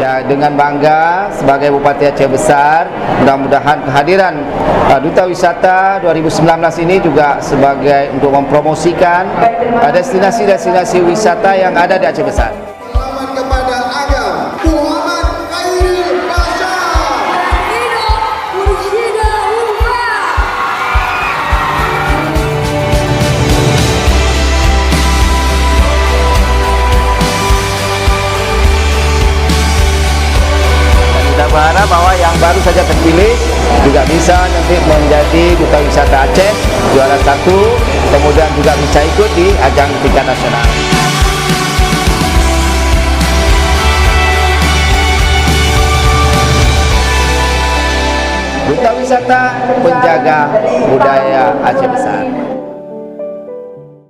Ya, dengan bangga sebagai Bupati Aceh Besar, mudah-mudahan kehadiran Duta Wisata 2019 ini juga sebagai untuk mempromosikan destinasi-destinasi wisata yang ada di Aceh Besar. Selamat kepada Agam Muhammad Khairil Bashar. Kita berharap bahwa yang baru saja terpilih juga bisa nanti menjadi Duta Wisata Aceh juara 1, kemudian juga bisa ikut di ajang tingkat nasional. Duta Wisata penjaga budaya Aceh Besar.